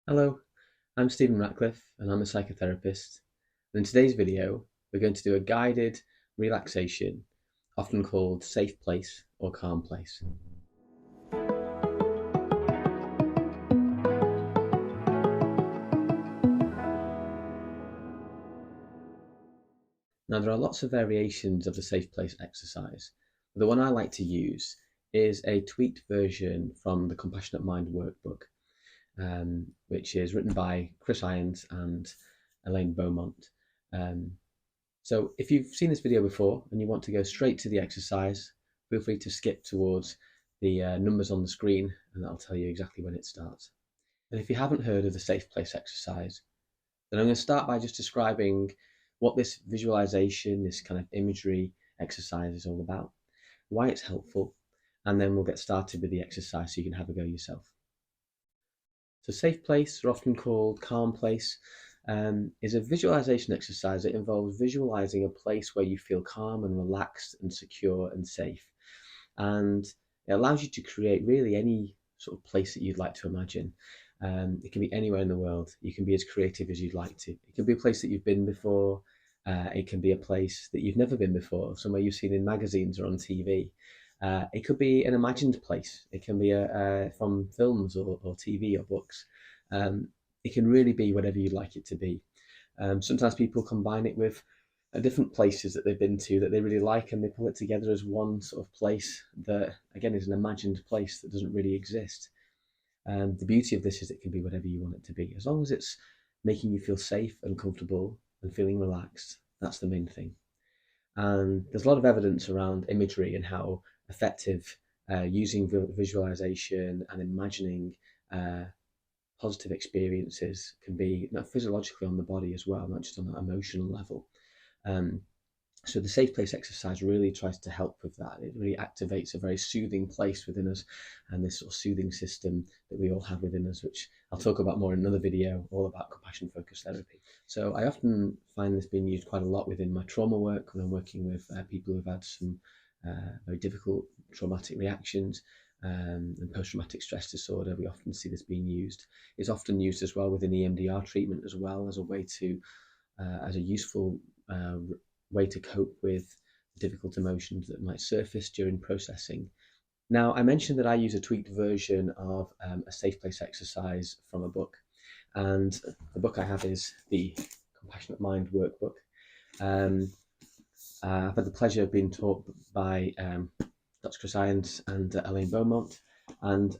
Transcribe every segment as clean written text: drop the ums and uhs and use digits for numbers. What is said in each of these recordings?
Hello, I'm Stephen Ratcliffe and I'm a psychotherapist. And in today's video, we're going to do a guided relaxation, often called safe place or calm place. Now, there are lots of variations of the safe place exercise. But the one I like to use is a tweaked version from the Compassionate Mind workbook, which is written by Chris Irons and Elaine Beaumont. So if you've seen this video before and you want to go straight to the exercise, feel free to skip towards the numbers on the screen and that'll tell you exactly when it starts. And if you haven't heard of the safe place exercise, then I'm going to start by just describing what this visualization, this kind of imagery exercise is all about, why it's helpful, and then we'll get started with the exercise so you can have a go yourself. So safe place, or often called calm place, is a visualization exercise that involves visualizing a place where you feel calm and relaxed and secure and safe. And it allows you to create really any sort of place that you'd like to imagine. It can be anywhere in the world. You can be as creative as you'd like to. It can be a place that you've been before. It can be a place that you've never been before, somewhere you've seen in magazines or on TV. It could be an imagined place. It can be from films or TV or books. It can really be whatever you'd like it to be. Sometimes people combine it with different places that they've been to that they really like, and they pull it together as one sort of place that, again, is an imagined place that doesn't really exist. The beauty of this is it can be whatever you want it to be, as long as it's making you feel safe and comfortable and feeling relaxed. That's the main thing. And there's a lot of evidence around imagery and how effective using visualization and imagining positive experiences can be, not physiologically on the body as well, not just on that emotional level. So the safe place exercise really tries to help with that. It really activates a very soothing place within us and this sort of soothing system that we all have within us, which I'll talk about more in another video, all about compassion focused therapy. So I often find this being used quite a lot within my trauma work when I'm working with people who've had some very difficult traumatic reactions and post-traumatic stress disorder. We often see this being used. It's often used as well within EMDR treatment as well, as a way to, as a useful way to cope with difficult emotions that might surface during processing. Now, I mentioned that I use a tweaked version of a safe place exercise from a book, and the book I have is the Compassionate Mind workbook. I've had the pleasure of being taught by Dr. Chris Irons and Elaine Beaumont, and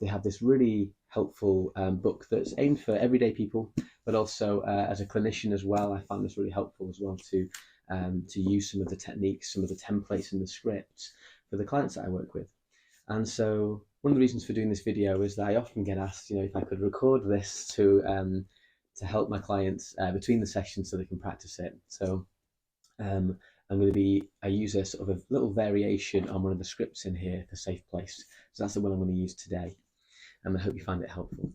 they have this really helpful book that's aimed for everyday people, but also as a clinician as well. I found this really helpful as well to use some of the techniques, some of the templates and the scripts for the clients that I work with. And so one of the reasons for doing this video is that I often get asked, if I could record this to help my clients between the sessions so they can practice it. So I use a sort of a little variation on one of the scripts in here for Safe Place. So that's the one I'm going to use today. And I hope you find it helpful.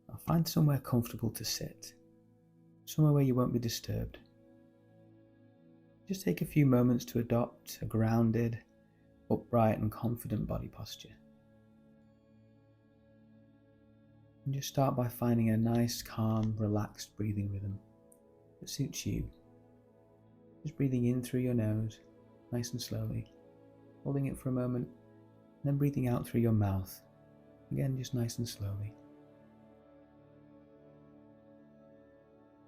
I'll find somewhere comfortable to sit, somewhere where you won't be disturbed. Just take a few moments to adopt a grounded, upright and confident body posture. And just start by finding a nice, calm, relaxed breathing rhythm that suits you. Just breathing in through your nose, nice and slowly, holding it for a moment, and then breathing out through your mouth, again just nice and slowly.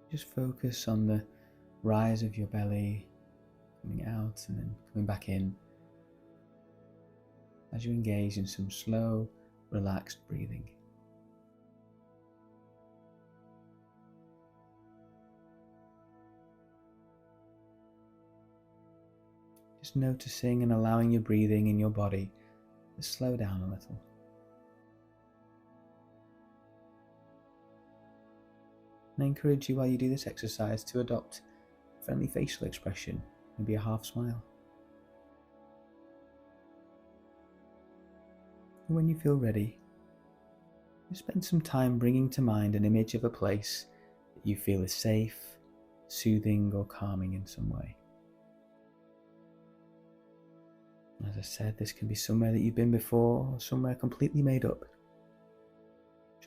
Just focus on the rise of your belly, coming out and then coming back in, as you engage in some slow, relaxed breathing. Just noticing and allowing your breathing in your body to slow down a little. And I encourage you while you do this exercise to adopt a friendly facial expression, maybe a half smile. And when you feel ready, just spend some time bringing to mind an image of a place that you feel is safe, soothing or calming in some way. As I said, this can be somewhere that you've been before or somewhere completely made up.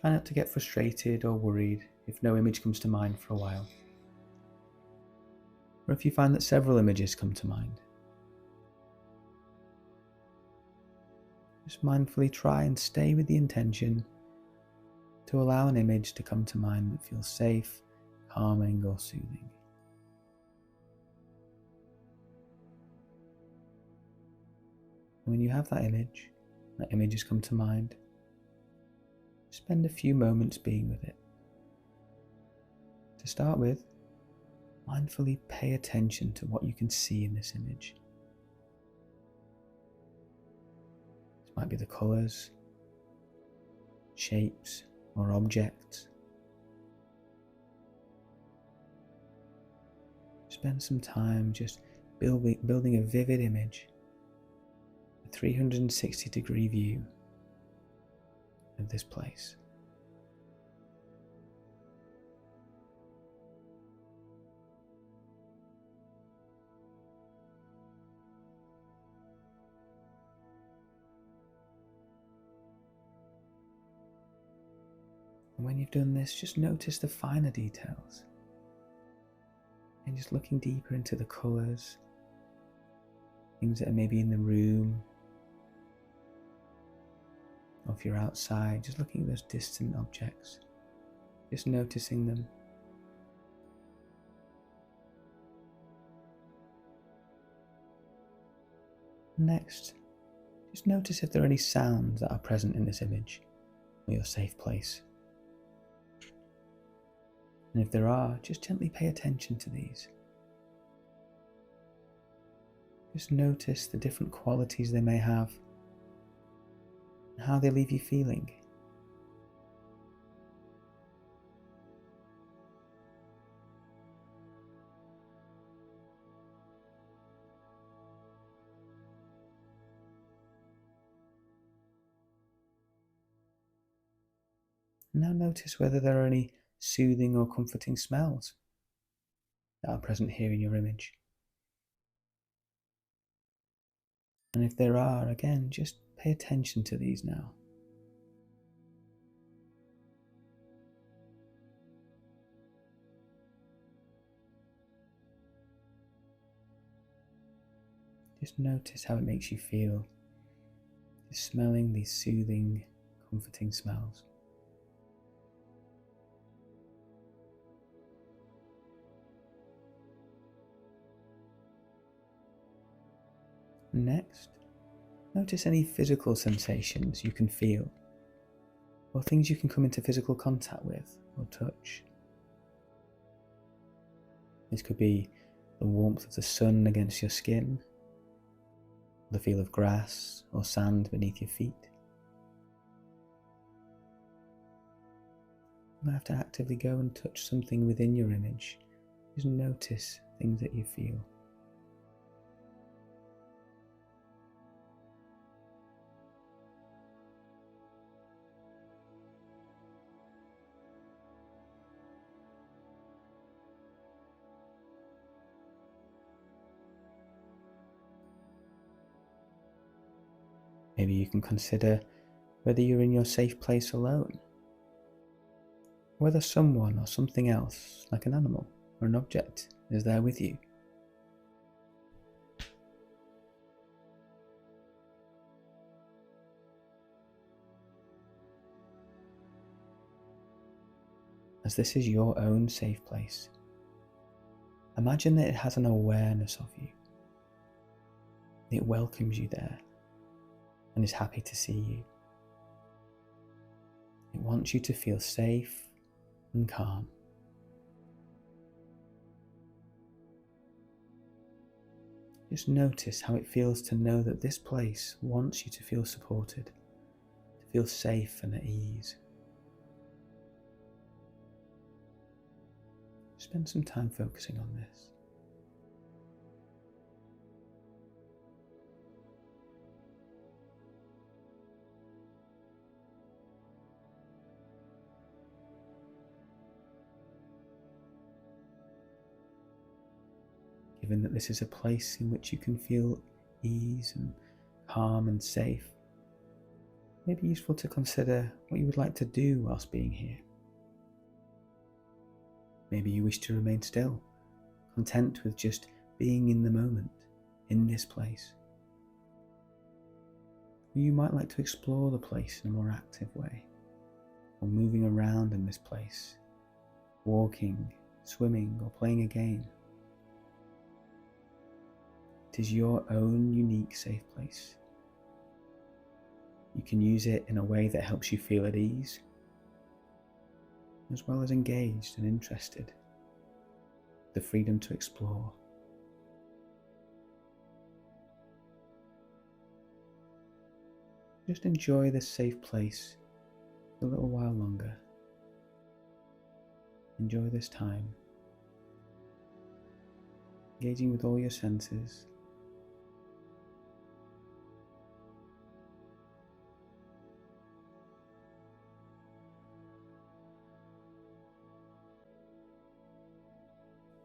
Try not to get frustrated or worried if no image comes to mind for a while, or if you find that several images come to mind. Just mindfully try and stay with the intention to allow an image to come to mind that feels safe, calming, or soothing. And when you have that image has come to mind, spend a few moments being with it. To start with, mindfully pay attention to what you can see in this image. This might be the colours, shapes, or objects. Spend some time just building a vivid image, a 360-degree view of this place. And when you've done this, just notice the finer details. And just looking deeper into the colours, things that are maybe in the room, or if you're outside, just looking at those distant objects, just noticing them. Next, just notice if there are any sounds that are present in this image or your safe place. And if there are, just gently pay attention to these. Just notice the different qualities they may have and how they leave you feeling. Now notice whether there are any soothing or comforting smells that are present here in your image. And if there are, again, just pay attention to these now. Just notice how it makes you feel, just smelling these soothing, comforting smells. Next, notice any physical sensations you can feel, or things you can come into physical contact with or touch. This could be the warmth of the sun against your skin, the feel of grass or sand beneath your feet. You might have to actively go and touch something within your image. Just notice things that you feel. Maybe you can consider whether you're in your safe place alone, whether someone or something else, like an animal or an object, is there with you. As this is your own safe place, imagine that it has an awareness of you. It welcomes you there and is happy to see you. It wants you to feel safe and calm. Just notice how it feels to know that this place wants you to feel supported, to feel safe and at ease. Spend some time focusing on this. Given that this is a place in which you can feel ease and calm and safe, It may be useful to consider what you would like to do whilst being here. Maybe you wish to remain still, content with just being in the moment, in this place. Or you might like to explore the place in a more active way, or moving around in this place, walking, swimming, or playing a game. It is your own unique safe place. You can use it in a way that helps you feel at ease, as well as engaged and interested, the freedom to explore. Just enjoy this safe place for a little while longer. Enjoy this time, engaging with all your senses.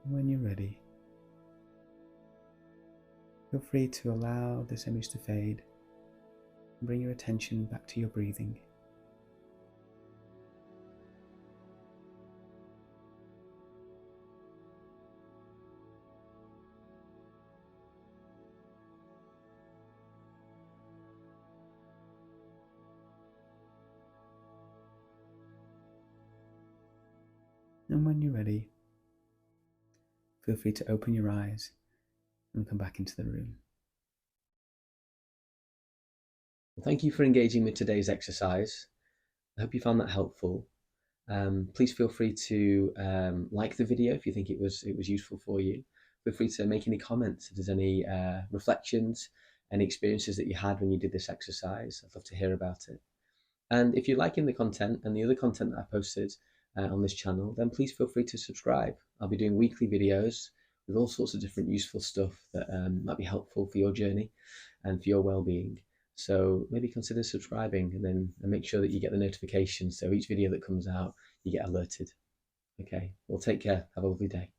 And when you're ready, feel free to allow this image to fade and bring your attention back to your breathing. And when you're ready, feel free to open your eyes and come back into the room. Well, thank you for engaging with today's exercise. I hope you found that helpful. Please feel free to like the video if you think it was useful for you. Feel free to make any comments if there's any reflections, any experiences that you had when you did this exercise. I'd love to hear about it. And if you're liking the content and the other content that I posted on this channel, then please feel free to subscribe. I'll be doing weekly videos with all sorts of different useful stuff that might be helpful for your journey and for your well-being. So maybe consider subscribing and make sure that you get the notifications. So each video that comes out, you get alerted. Okay, well, take care. Have a lovely day.